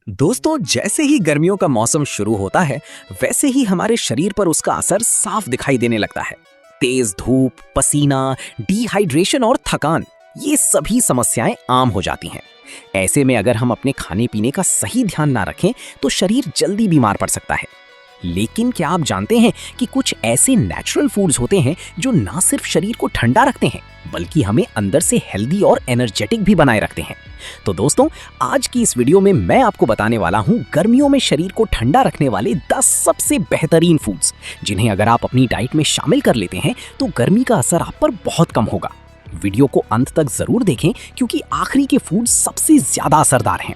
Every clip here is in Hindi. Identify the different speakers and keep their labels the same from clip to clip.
Speaker 1: दोस्तों, जैसे ही गर्मियों का मौसम शुरू होता है, वैसे ही हमारे शरीर पर उसका असर साफ दिखाई देने लगता है। तेज धूप, पसीना, डिहाइड्रेशन और थकान, ये सभी समस्याएं आम हो जाती हैं। ऐसे में अगर हम अपने खाने पीने का सही ध्यान ना रखें, तो शरीर जल्दी बीमार पड़ सकता है। लेकिन क्या आप जानते हैं कि कुछ ऐसे नेचुरल फूड्स होते हैं जो ना सिर्फ शरीर को ठंडा रखते हैं, बल्कि हमें अंदर से हेल्दी और एनर्जेटिक भी बनाए रखते हैं। तो दोस्तों, आज की इस वीडियो में मैं आपको बताने वाला हूं गर्मियों में शरीर को ठंडा रखने वाले 10 सबसे बेहतरीन फूड्स, जिन्हें अगर आप अपनी डाइट में शामिल कर लेते हैं तो गर्मी का असर आप पर बहुत कम होगा। वीडियो को अंत तक जरूर देखें, क्योंकि आखिरी के फूड सबसे ज्यादा असरदार हैं।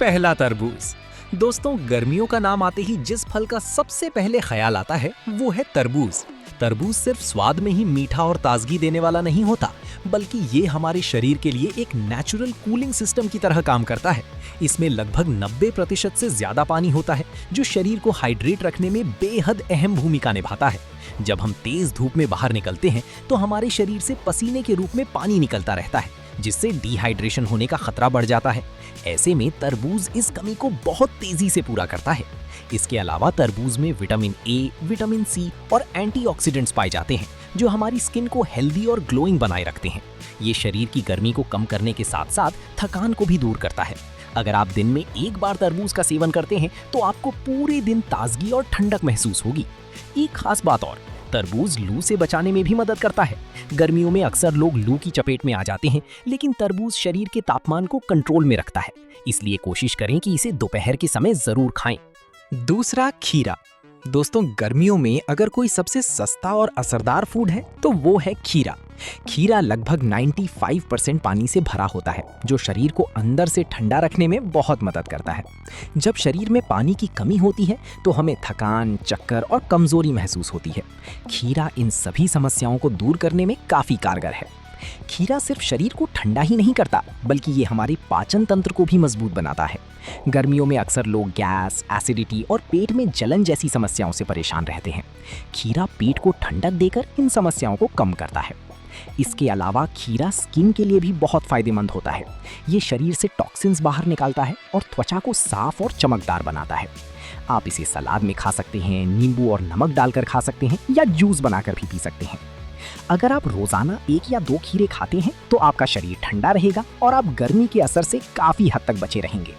Speaker 2: पहला, तरबूज। दोस्तों, गर्मियों का नाम आते ही जिस फल का सबसे पहले ख्याल आता है वो है तरबूज। तरबूज सिर्फ स्वाद में ही मीठा और ताजगी देने वाला नहीं होता, बल्कि ये हमारे शरीर के लिए एक नेचुरल कूलिंग सिस्टम की तरह काम करता है। इसमें लगभग 90% से ज्यादा पानी होता है, जो शरीर को हाइड्रेट रखने में बेहद अहम भूमिका निभाता है। जब हम तेज धूप में बाहर निकलते हैं तो हमारे शरीर से पसीने के रूप में पानी निकलता रहता है, जिससे डिहाइड्रेशन होने का खतरा बढ़ जाता है। ऐसे में तरबूज इस कमी को बहुत तेजी से पूरा करता है। इसके अलावा तरबूज में विटामिन ए, विटामिन सी और एंटीऑक्सीडेंट्स पाए जाते हैं, जो हमारी स्किन को हेल्दी और ग्लोइंग बनाए रखते हैं। ये शरीर की गर्मी को कम करने के साथ साथ थकान को भी दूर करता है। अगर आप दिन में एक बार तरबूज का सेवन करते हैं तो आपको पूरे दिन ताजगी और ठंडक महसूस होगी। एक खास बात और, तरबूज लू से बचाने में भी मदद करता है। गर्मियों में अक्सर लोग लू की चपेट में आ जाते हैं, लेकिन तरबूज शरीर के तापमान को कंट्रोल में रखता है। इसलिए कोशिश करें कि इसे दोपहर के समय जरूर खाएं। दूसरा, खीरा। दोस्तों, गर्मियों में अगर कोई सबसे सस्ता और असरदार फूड है तो वो है खीरा। खीरा लगभग 95% पानी से भरा होता है, जो शरीर को अंदर से ठंडा रखने में बहुत मदद करता है। जब शरीर में पानी की कमी होती है तो हमें थकान, चक्कर और कमजोरी महसूस होती है। खीरा इन सभी समस्याओं को दूर करने में काफी कारगर है। खीरा सिर्फ शरीर को ठंडा ही नहीं करता, बल्कि ये हमारे पाचन तंत्र को भी मजबूत बनाता है। गर्मियों में अक्सर लोग गैस, एसिडिटी और पेट में जलन जैसी समस्याओं से परेशान रहते हैं। खीरा पेट को ठंडक देकर इन समस्याओं को कम करता है। इसके अलावा खीरा स्किन के लिए भी बहुत फायदेमंद होता है। ये शरीर से टॉक्सिन्स बाहर निकालता है और त्वचा को साफ और चमकदार बनाता है। आप इसे सलाद में खा सकते हैं, नींबू और नमक डालकर खा सकते हैं, या जूस बनाकर भी पी सकते हैं। अगर आप रोजाना 1 या 2 खीरे खाते हैं तो आपका शरीर ठंडा रहेगा और आप गर्मी के असर से काफी हद तक बचे रहेंगे।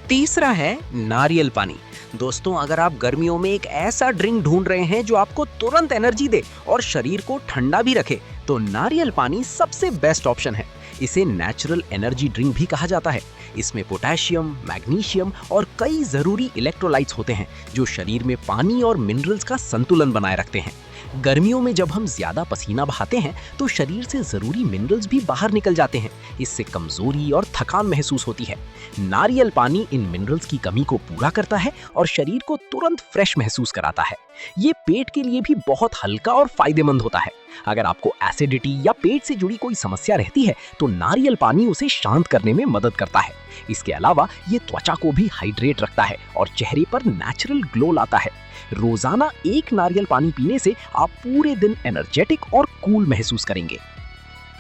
Speaker 3: तीसरा है नारियल पानी। दोस्तों, अगर आप गर्मियों में एक ऐसा ड्रिंक ढूंढ रहे हैं जो आपको तुरंत एनर्जी दे और शरीर को ठंडा भी रखे, तो नारियल पानी सबसे बेस्ट ऑप्शन है। इसे नेचुरल एनर्जी ड्रिंक भी कहा जाता है। इसमें पोटेशियम, मैग्नीशियम और कई जरूरी इलेक्ट्रोलाइट्स होते हैं, जो शरीर में पानी और मिनरल्स का संतुलन बनाए रखते हैं। गर्मियों में जब हम ज्यादा पसीना बहाते हैं तो शरीर से जरूरी मिनरल्स भी बाहर निकल जाते हैं। इससे कमजोरी और थकान महसूस होती है। नारियल पानी इन मिनरल्स की कमी को पूरा करता है और शरीर को तुरंत फ्रेश महसूस कराता है। ये पेट के लिए भी बहुत हल्का और फायदेमंद होता है। अगर आपको एसिडिटी या पेट से जुड़ी कोई समस्या रहती है तो नारियल पानी उसे शांत करने में मदद करता है। इसके अलावा ये त्वचा को भी हाइड्रेट रखता है और चेहरे पर नेचुरल ग्लो लाता है। रोजाना 1 नारियल पानी पीने से आप पूरे दिन एनर्जेटिक और कूल महसूस करेंगे।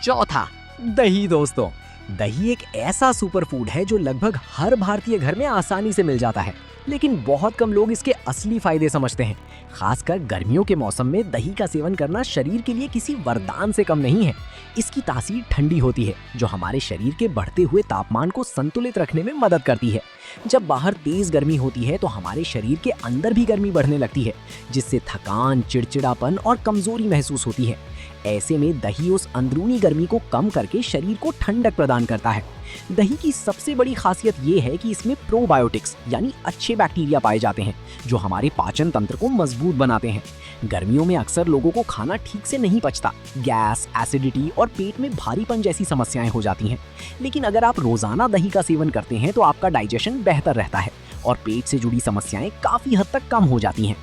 Speaker 2: चौथा, दही। दोस्तों, दही एक ऐसा सुपर फूड है जो लगभग हर भारतीय घर में आसानी से मिल जाता है, लेकिन बहुत कम लोग इसके असली फायदे समझते हैं। खासकर गर्मियों के मौसम में दही का सेवन करना शरीर के लिए किसी वरदान से कम नहीं है। इसकी तासीर ठंडी होती है, जो हमारे शरीर के बढ़ते हुए तापमान को संतुलित रखने में मदद करती है। जब बाहर तेज गर्मी होती है तो हमारे शरीर के अंदर भी गर्मी बढ़ने लगती है, जिससे थकान, चिड़चिड़ापन और कमजोरी महसूस होती है। ऐसे में दही उस अंदरूनी गर्मी को कम करके शरीर को ठंडक प्रदान करता है। दही की सबसे बड़ी खासियत ये है कि इसमें प्रोबायोटिक्स यानी अच्छे बैक्टीरिया पाए जाते हैं, जो हमारे पाचन तंत्र को मजबूत बनाते हैं। गर्मियों में अक्सर लोगों को खाना ठीक से नहीं पचता, गैस, एसिडिटी और पेट में भारीपन जैसी समस्याएं हो जाती हैं। लेकिन अगर आप रोजाना दही का सेवन करते हैं तो आपका डाइजेशन बेहतर रहता है और पेट से जुड़ी समस्याएं काफी हद तक कम हो जाती हैं।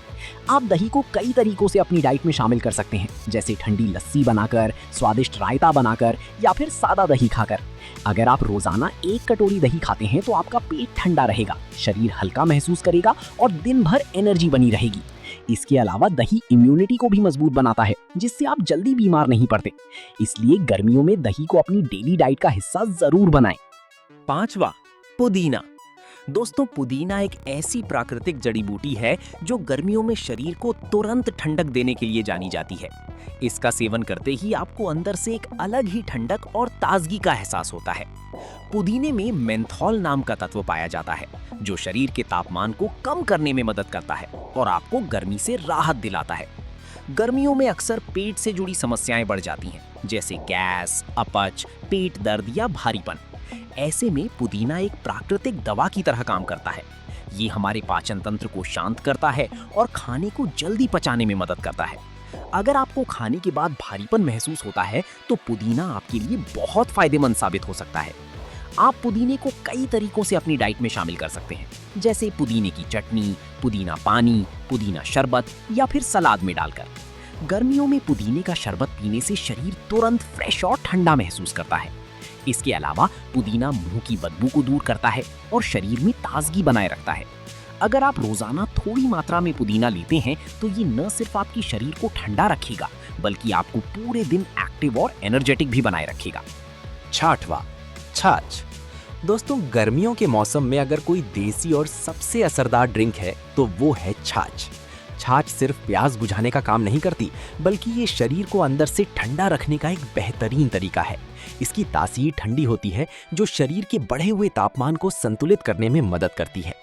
Speaker 2: आप दही को कई तरीकों से अपनी डाइट में शामिल कर सकते हैं, जैसे ठंडी लस्सी बनाकर, स्वादिष्ट रायता बनाकर या फिर सादा दही खाकर। अगर आप रोजाना 1 कटोरी दही खाते हैं तो आपका पेट ठंडा रहेगा, शरीर हल्का महसूस करेगा और दिन भर एनर्जी बनी रहेगी। इसके अलावा दही इम्यूनिटी को भी मजबूत बनाता है, जिससे आप जल्दी बीमार नहीं पड़ते। इसलिए गर्मियों में दही को अपनी डेली डाइट का हिस्सा जरूर बनाएं। पांचवा, पुदीना।
Speaker 1: दोस्तों, पुदीना एक ऐसी प्राकृतिक जड़ी बूटी है जो गर्मियों में शरीर को तुरंत ठंडक देने के लिए जानी जाती है। इसका सेवन करते ही आपको अंदर से एक अलग ही ठंडक और ताजगी का एहसास होता है। पुदीने में मेंथॉल नाम का तत्व पाया जाता है जो शरीर के तापमान को कम करने में मदद करता है और आपको गर्मी से राहत दिलाता है। गर्मियों में अक्सर पेट से जुड़ी समस्याएं बढ़ जाती हैं, जैसे गैस, अपच, पेट दर्द या भारीपन। ऐसे में पुदीना एक प्राकृतिक दवा की तरह काम करता है। ये हमारे पाचन तंत्र को शांत करता है और खाने को जल्दी पचाने में मदद करता है। अगर आपको खाने के बाद भारीपन महसूस होता है तो पुदीना आपके लिए बहुत फायदेमंद साबित हो सकता है। आप पुदीने को कई तरीकों से अपनी डाइट में शामिल कर सकते हैं, जैसे पुदीने की चटनी, पुदीना पानी, पुदीना शरबत या फिर सलाद में डालकर। गर्मियों में पुदीने का शरबत पीने से शरीर तुरंत फ्रेश और ठंडा महसूस करता है। इसके अलावा पुदीना मुंह की बदबू को दूर करता है और शरीर में ताजगी बनाए रखता है। अगर आप रोजाना थोड़ी मात्रा में पुदीना लेते हैं तो ये न सिर्फ आपके शरीर को ठंडा रखेगा बल्कि आपको पूरे दिन एक्टिव और एनर्जेटिक भी बनाए रखेगा।
Speaker 2: 6वां, छाछ। दोस्तों, गर्मियों के मौसम में अगर कोई देसी और सबसे असरदार ड्रिंक है तो वो है छाछ। छाछ सिर्फ प्यास बुझाने का काम नहीं करती, बल्कि ये शरीर को अंदर से ठंडा रखने का एक बेहतरीन तरीका है। इसकी तासीर ठंडी होती है जो शरीर के बढ़े हुए तापमान को संतुलित करने में मदद करती है।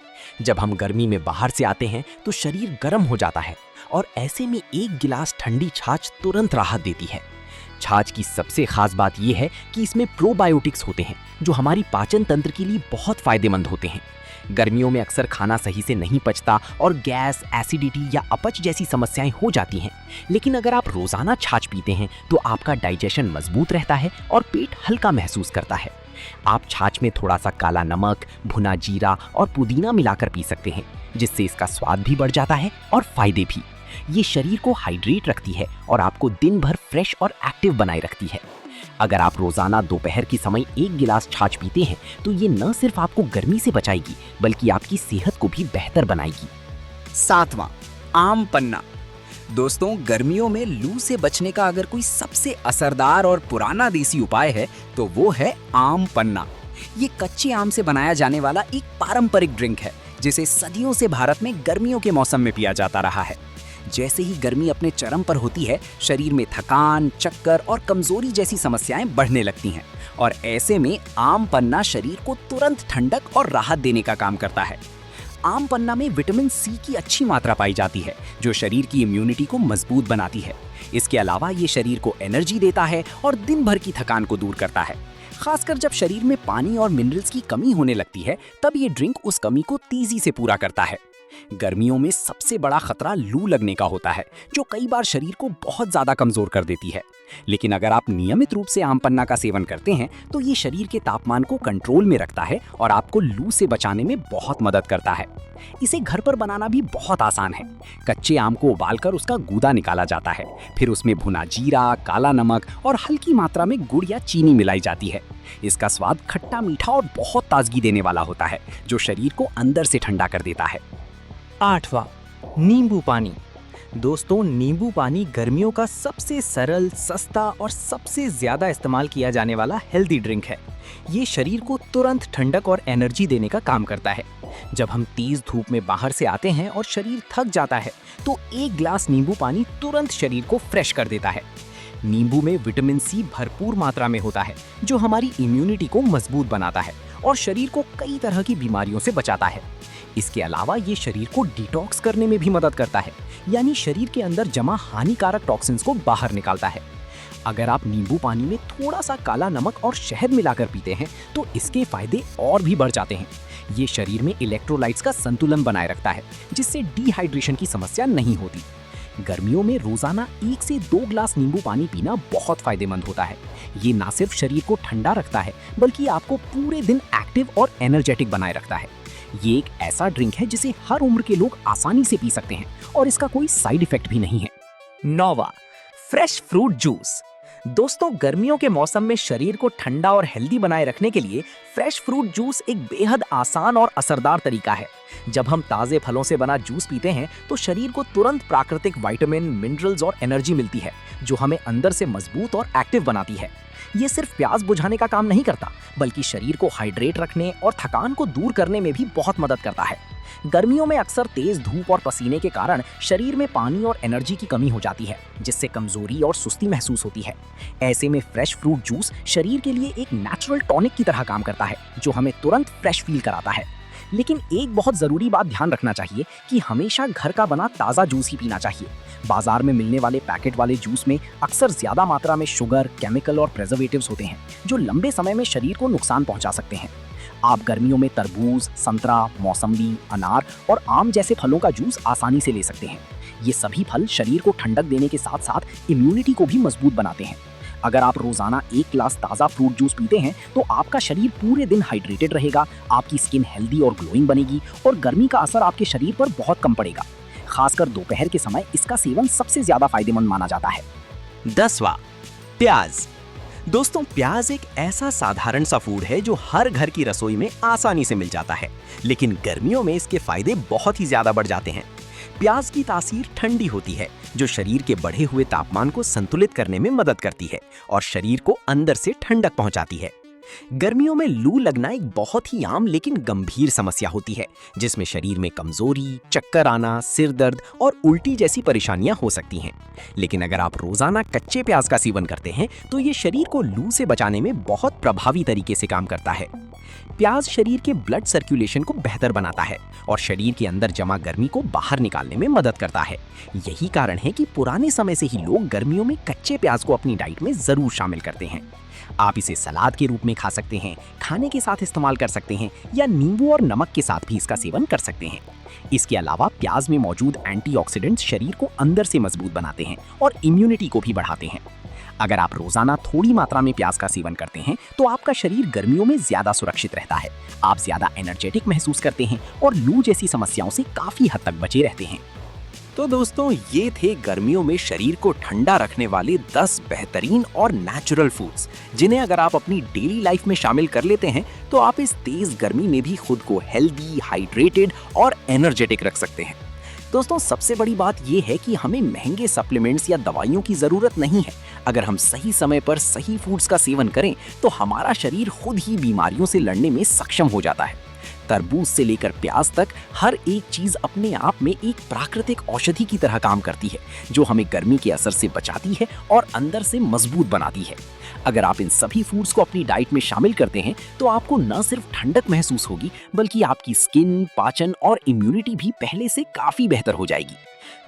Speaker 2: जब हम गर्मी में बाहर से आते हैं तो शरीर गर्म हो जाता है और ऐसे में एक गिलास ठंडी छाछ तुरंत राहत देती है। छाछ की सबसे खास बात यह है कि इसमें प्रोबायोटिक्स होते हैं जो हमारी पाचन तंत्र के लिए बहुत फायदेमंद होते हैं। गर्मियों में अक्सर खाना सही से नहीं पचता और गैस, एसिडिटी या अपच जैसी समस्याएं हो जाती हैं। लेकिन अगर आप रोजाना छाछ पीते हैं तो आपका डाइजेशन मजबूत रहता है और पेट हल्का महसूस करता है। आप छाछ में थोड़ा सा काला नमक, भुना जीरा और पुदीना मिलाकर पी सकते हैं, जिससे इसका स्वाद भी बढ़ जाता है और फायदे भी। ये शरीर को हाइड्रेट रखती है और आपको दिन भर फ्रेश और एक्टिव बनाए रखती है। अगर आप रोजाना दोपहर के समय एक गिलास छाछ पीते हैं तो ये न सिर्फ आपको गर्मी से बचाएगी बल्कि आपकी सेहत को भी बेहतर बनाएगी।
Speaker 1: 7वां, आम पन्ना। दोस्तों, गर्मियों में लू से बचने का अगर कोई सबसे असरदार और पुराना देसी उपाय है तो वो है आम पन्ना। ये कच्चे आम से बनाया जाने वाला एक पारंपरिक ड्रिंक है जिसे सदियों से भारत में गर्मियों के मौसम में पिया जाता रहा है। जैसे ही गर्मी अपने चरम पर होती है, शरीर में थकान, चक्कर और कमजोरी जैसी समस्याएं बढ़ने लगती हैं और ऐसे में आम पन्ना शरीर को तुरंत ठंडक और राहत देने का काम करता है। आम पन्ना में विटामिन सी की अच्छी मात्रा पाई जाती है जो शरीर की इम्यूनिटी को मजबूत बनाती है। इसके अलावा ये शरीर को एनर्जी देता है और दिन भर की थकान को दूर करता है। खासकर जब शरीर में पानी और मिनरल्स की कमी होने लगती है तब ये ड्रिंक उस कमी को तेजी से पूरा करता है। गर्मियों में सबसे बड़ा खतरा लू लगने का होता है जो कई बार शरीर को बहुत ज्यादा कमजोर कर देती है। लेकिन अगर आप नियमित रूप से आम पन्ना का सेवन करते हैं तो ये शरीर के तापमान को कंट्रोल में रखता है और आपको लू से बचाने में बहुत मदद करता है। इसे घर पर बनाना भी बहुत आसान है। कच्चे आम को उबालकर उसका गूदा निकाला जाता है, फिर उसमें भुना जीरा, काला नमक और हल्की मात्रा में गुड़ या चीनी मिलाई जाती है। इसका स्वाद खट्टा मीठा और बहुत ताजगी देने वाला होता है जो शरीर को अंदर से ठंडा कर देता है।
Speaker 2: 8वां, नींबू पानी। दोस्तों, नींबू पानी गर्मियों का सबसे सरल, सस्ता और सबसे ज्यादा इस्तेमाल किया जाने वाला हेल्दी ड्रिंक है। ये शरीर को तुरंत ठंडक और एनर्जी देने का काम करता है। जब हम तेज धूप में बाहर से आते हैं और शरीर थक जाता है तो एक गिलास नींबू पानी तुरंत शरीर को फ्रेश कर देता है। नींबू में विटामिन सी भरपूर मात्रा में होता है जो हमारी इम्यूनिटी को मजबूत बनाता है और शरीर को कई तरह की बीमारियों से बचाता है। इसके अलावा ये शरीर को डिटॉक्स करने में भी मदद करता है, यानी शरीर के अंदर जमा हानिकारक टॉक्सिन्स को बाहर निकालता है। अगर आप नींबू पानी में थोड़ा सा काला नमक और शहद मिलाकर पीते हैं तो इसके फायदे और भी बढ़ जाते हैं। ये शरीर में इलेक्ट्रोलाइट्स का संतुलन बनाए रखता है जिससे डिहाइड्रेशन की समस्या नहीं होती। गर्मियों में रोजाना 1 से 2 ग्लास नींबू पानी पीना बहुत फायदेमंद होता है। ये ना सिर्फ शरीर को ठंडा रखता है बल्कि आपको पूरे दिन एक्टिव और एनर्जेटिक बनाए रखता है। ये एक ऐसा ड्रिंक है जिसे हर उम्र के लोग आसानी से पी सकते हैं और इसका कोई साइड इफेक्ट भी नहीं है।
Speaker 1: 9वां, फ्रेश फ्रूट जूस। दोस्तों, गर्मियों के मौसम में शरीर को ठंडा और हेल्दी बनाए रखने के लिए फ्रेश फ्रूट जूस एक बेहद आसान और असरदार तरीका है। जब हम ताज़े फलों से बना जूस पीते हैं तो शरीर को तुरंत प्राकृतिक विटामिन, मिनरल्स और एनर्जी मिलती है जो हमें अंदर से मजबूत और एक्टिव बनाती है। ये सिर्फ प्यास बुझाने का काम नहीं करता, बल्कि शरीर को हाइड्रेट रखने और थकान को दूर करने में भी बहुत मदद करता है। गर्मियों में अक्सर तेज धूप और पसीने के कारण शरीर में पानी और एनर्जी की कमी हो जाती है, जिससे कमजोरी और सुस्ती महसूस होती है। ऐसे में फ्रेश फ्रूट जूस शरीर के लिए एक नेचुरल टॉनिक की तरह काम करता है, जो हमें तुरंत फ्रेश फील कराता है। लेकिन एक बहुत ज़रूरी बात ध्यान रखना चाहिए कि हमेशा घर का बना ताज़ा जूस ही पीना चाहिए। बाजार में मिलने वाले पैकेट वाले जूस में अक्सर ज़्यादा मात्रा में शुगर, केमिकल और प्रिजर्वेटिव्स होते हैं, जो लंबे समय में शरीर को नुकसान पहुंचा सकते हैं। आप गर्मियों में तरबूज, संतरा, मौसम्बी, अनार और आम जैसे फलों का जूस आसानी से ले सकते हैं। ये सभी फल शरीर को ठंडक देने के साथ साथ इम्यूनिटी को भी मजबूत बनाते हैं। अगर आप रोजाना 1 गिलास ताज़ा फ्रूट जूस पीते हैं तो आपका शरीर पूरे दिन हाइड्रेटेड रहेगा, आपकी स्किन हेल्दी और ग्लोइंग बनेगी और गर्मी का असर आपके शरीर पर बहुत कम पड़ेगा। खासकर दोपहर के समय इसका सेवन सबसे ज्यादा फायदेमंद माना जाता है।
Speaker 2: 10वां, प्याज। दोस्तों, प्याज एक ऐसा साधारण सा फूड है जो हर घर की रसोई में आसानी से मिल जाता है, लेकिन गर्मियों में इसके फायदे बहुत ही ज्यादा बढ़ जाते हैं। प्याज की तासीर ठंडी होती है, जो शरीर के बढ़े हुए तापमान को संतुलित करने में मदद करती है और शरीर को अंदर से ठंडक पहुंचाती है। गर्मियों में लू लगना एक बहुत ही आम लेकिन गंभीर समस्या होती है, जिसमें शरीर में कमजोरी, चक्कर आना, सिर दर्द और उल्टी जैसी परेशानियां हो सकती हैं। लेकिन अगर आप रोजाना कच्चे प्याज का सेवन करते हैं तो ये शरीर को लू से बचाने में बहुत प्रभावी तरीके से काम करता है। प्याज शरीर के ब्लड सर्कुलेशन को बेहतर बनाता है और शरीर के अंदर जमा गर्मी को बाहर निकालने में मदद करता है। यही कारण है कि पुराने समय से ही लोग गर्मियों में कच्चे प्याज को अपनी डाइट में जरूर शामिल करते हैं। आप इसे सलाद के रूप में खा सकते हैं, खाने के साथ इस्तेमाल कर सकते हैं या नींबू और नमक के साथ भी इसका सेवन कर सकते हैं। इसके अलावा प्याज में मौजूद एंटीऑक्सीडेंट्स शरीर को अंदर से मजबूत बनाते हैं और इम्यूनिटी को भी बढ़ाते हैं। अगर आप रोजाना थोड़ी मात्रा में प्याज का सेवन करते हैं तो आपका शरीर गर्मियों में ज्यादा सुरक्षित रहता है, आप ज्यादा एनर्जेटिक महसूस करते हैं और लू जैसी समस्याओं से काफी हद तक बचे रहते हैं।
Speaker 1: तो दोस्तों, ये थे गर्मियों में शरीर को ठंडा रखने वाले 10 बेहतरीन और नेचुरल फूड्स, जिन्हें अगर आप अपनी डेली लाइफ में शामिल कर लेते हैं तो आप इस तेज गर्मी में भी खुद को हेल्दी, हाइड्रेटेड और एनर्जेटिक रख सकते हैं। दोस्तों, सबसे बड़ी बात यह है कि हमें महंगे सप्लीमेंट्स या दवाइयों की जरूरत नहीं है। अगर हम सही समय पर सही फूड्स का सेवन करें तो हमारा शरीर खुद ही बीमारियों से लड़ने में सक्षम हो जाता है। तरबूज से लेकर प्याज तक हर एक चीज अपने आप में एक प्राकृतिक औषधि की तरह काम करती है, जो हमें गर्मी के असर से बचाती है और अंदर से मजबूत बनाती है। अगर आप इन सभी फूड्स को अपनी डाइट में शामिल करते हैं तो आपको न सिर्फ ठंडक महसूस होगी, बल्कि आपकी स्किन, पाचन और इम्यूनिटी भी पहले से काफी बेहतर हो जाएगी।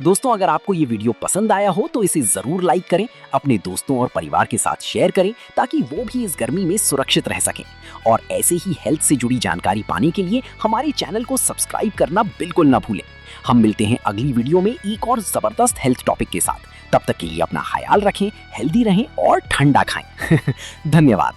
Speaker 1: दोस्तों, अगर आपको ये वीडियो पसंद आया हो तो इसे जरूर लाइक करें, अपने दोस्तों और परिवार के साथ शेयर करें ताकि वो भी इस गर्मी में सुरक्षित रह सकें। और ऐसे ही हेल्थ से जुड़ी जानकारी पाने के लिए हमारे चैनल को सब्सक्राइब करना बिल्कुल ना भूलें। हम मिलते हैं अगली वीडियो में एक और जबरदस्त हेल्थ टॉपिक के साथ। तब तक के लिए अपना ख्याल रखें, हेल्दी रहें और ठंडा खाएं। धन्यवाद।